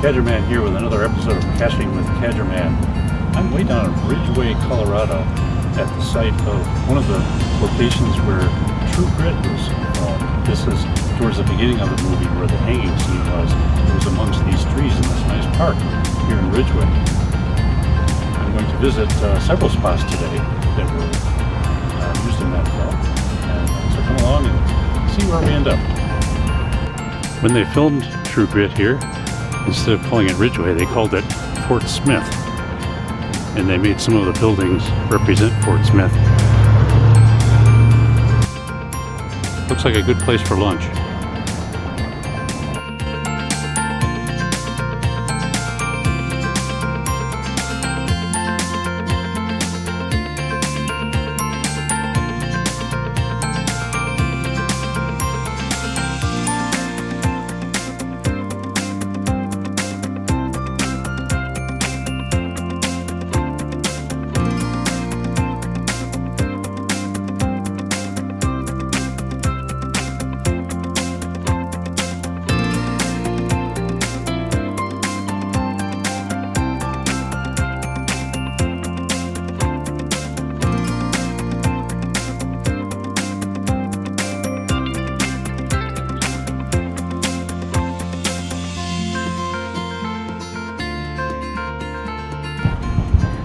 Cadgerman here with another episode of Caching with Cadgerman. I'm way down in Ridgway, Colorado at the site of one of the locations where True Grit was filmed. This is towards the beginning of the movie where the hanging scene was. It was amongst these trees in this nice park here in Ridgway. I'm going to visit several spots today that were used in that film. And so come along and see where we end up. When they filmed True Grit here, instead of calling it Ridgway, they called it Fort Smith. And they made some of the buildings represent Fort Smith. Looks like a good place for lunch.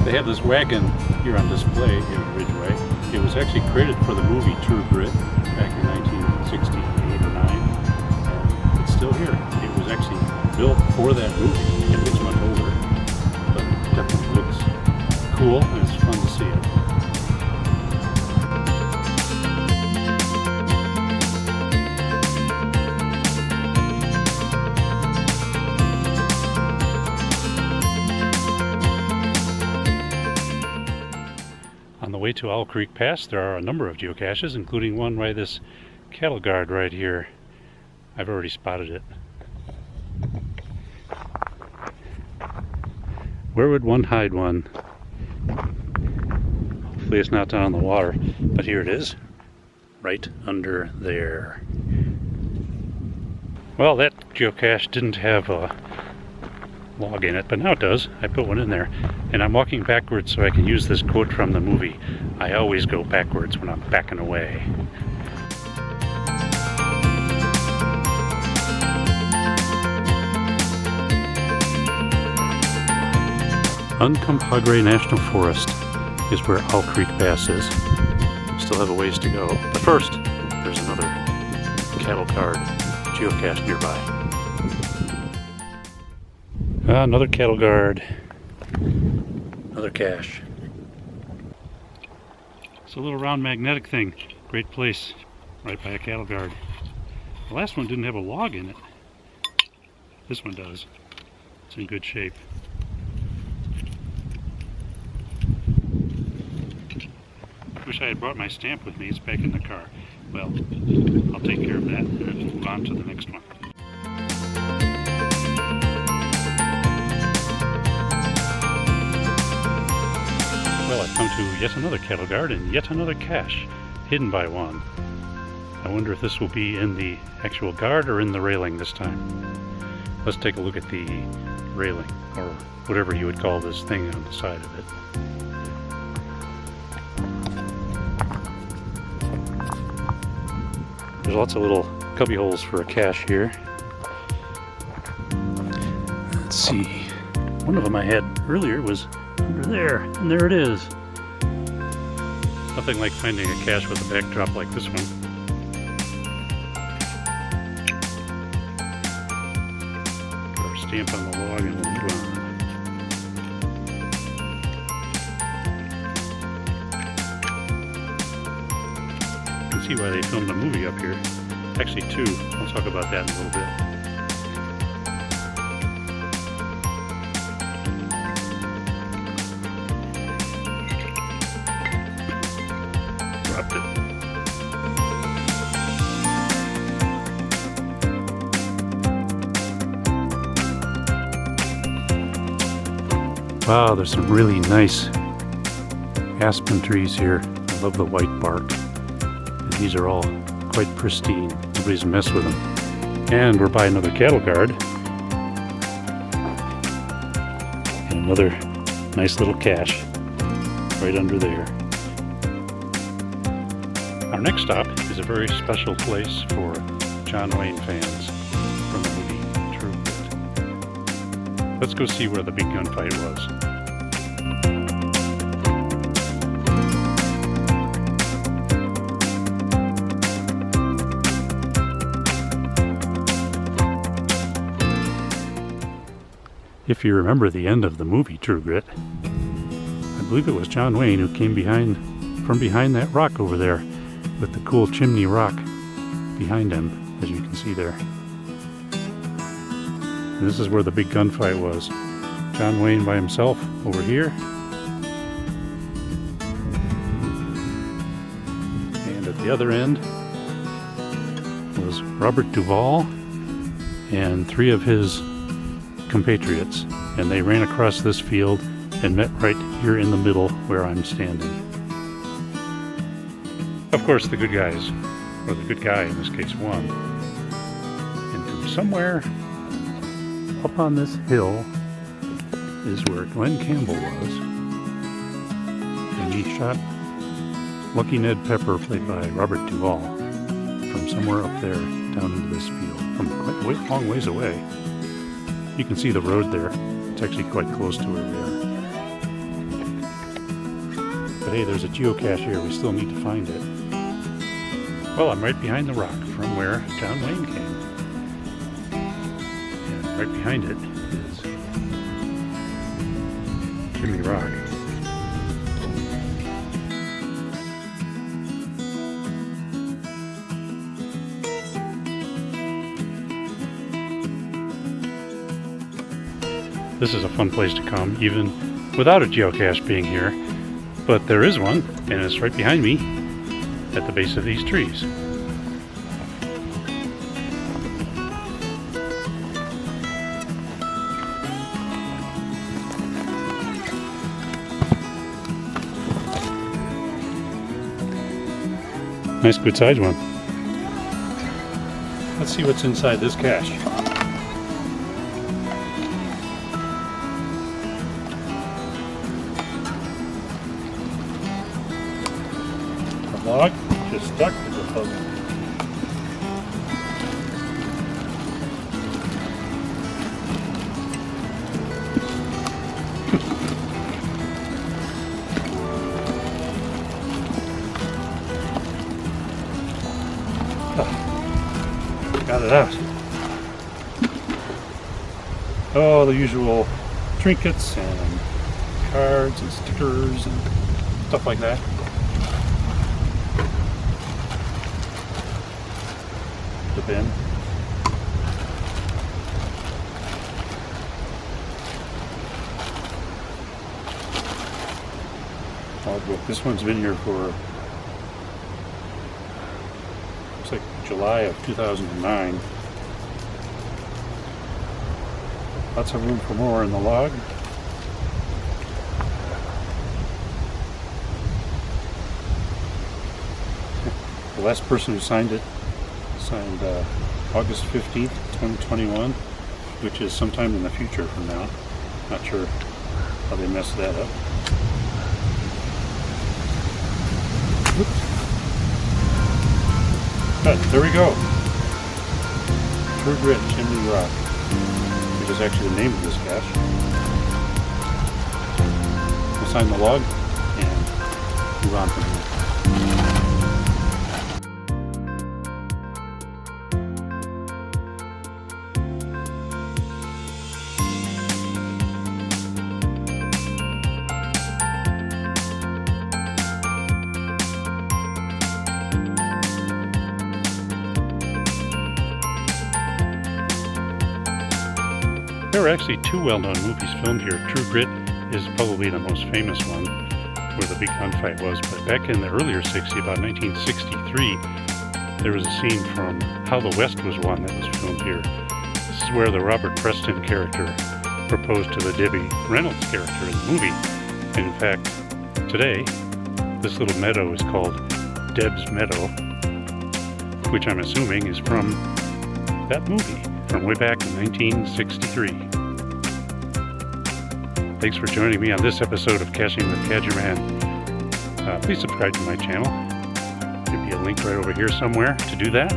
They have this wagon here on display in Ridgway. It was actually created for the movie True Grit back in 1968 or 9. And it's still here. It was actually built for that movie. It looks much older, but it definitely looks cool and it's fun to see it. On the way to Owl Creek Pass, there are a number of geocaches, including one by this cattle guard right here. I've already spotted it. Where would one hide one? Hopefully it's not down in the water, but here it is, right under there. Well, that geocache didn't have a log in it, but now it does. I put one in there, and I'm walking backwards so I can use this quote from the movie. I always go backwards when I'm backing away. Uncompahgre National Forest is where Owl Creek Pass is. Still have a ways to go, but first there's another cattle guard geocache nearby. Another cattle guard, another cache. It's a little round magnetic thing. Great place, right by a cattle guard. The last one didn't have a log in it. This one does. It's in good shape. Wish I had brought my stamp with me. It's back in the car. Well, I'll take care of that and then move on to the next one. Well, I've come to yet another cattle guard and yet another cache, hidden by one. I wonder if this will be in the actual guard or in the railing this time. Let's take a look at the railing, or whatever you would call this thing on the side of it. There's lots of little cubby holes for a cache here. Let's see. One of them I had earlier was under there, and there it is. Nothing like finding a cache with a backdrop like this one. Put our stamp on the log and we'll move on. You can see why they filmed a movie up here. Actually two. I'll talk about that in a little bit. Wow, there's some really nice aspen trees here. I love the white bark. And these are all quite pristine. Nobody's messed with them. And we're by another cattle guard. another nice little cache right under there. Our next stop is a very special place for John Wayne fans from the movie True Grit. Let's go see where the big gunfight was. If you remember the end of the movie True Grit, I believe it was John Wayne who came from behind that rock over there with the cool chimney rock behind him, as you can see there. And this is where the big gunfight was. John Wayne by himself over here. And at the other end was Robert Duvall and 3 of his compatriots, and they ran across this field and met right here in the middle where I'm standing. Of course, the good guys, or the good guy in this case, won. And from somewhere up on this hill is where Glen Campbell was, and he shot Lucky Ned Pepper, played by Robert Duvall, from somewhere up there down into this field, from quite a long ways away. You can see the road there. It's actually quite close to where we are. But hey, there's a geocache here. We still need to find it. Well, I'm right behind the rock from where John Wayne came. And right behind it is Chimney Rock. This is a fun place to come, even without a geocache being here. But there is one, and it's right behind me at the base of these trees. Nice good sized one. Let's see what's inside this cache. Log just stuck to the puzzle. Got it out. Oh, the usual trinkets and cards and stickers and stuff like that. The bin. Logbook. This one's been here for, looks like July of 2009. Lots of room for more in the log. The last person who signed it signed August 15th, 2021, which is sometime in the future from now. Not sure how they messed that up. Oops. But there we go. True Grit Chimney Rock, which is actually the name of this cache. We'll sign the log and move on from here. There are actually 2 well-known movies filmed here. True Grit is probably the most famous one, where the big gunfight was. But back in the earlier 60s, about 1963, there was a scene from How the West Was Won that was filmed here. This is where the Robert Preston character proposed to the Debbie Reynolds character in the movie. And in fact, today, this little meadow is called Deb's Meadow, which I'm assuming is from that movie from way back in 1963. Thanks for joining me on this episode of Caching with Cadgerman. Please subscribe to my channel. There'll be a link right over here somewhere to do that.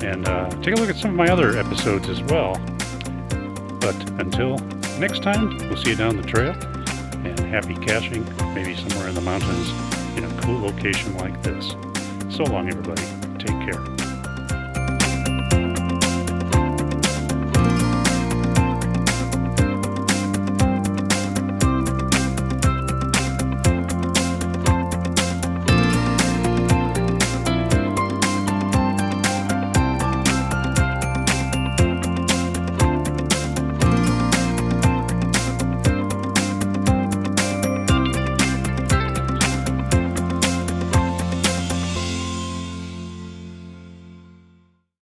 And take a look at some of my other episodes as well. But until next time, we'll see you down the trail. And happy caching, maybe somewhere in the mountains in a cool location like this. So long, everybody. Take care.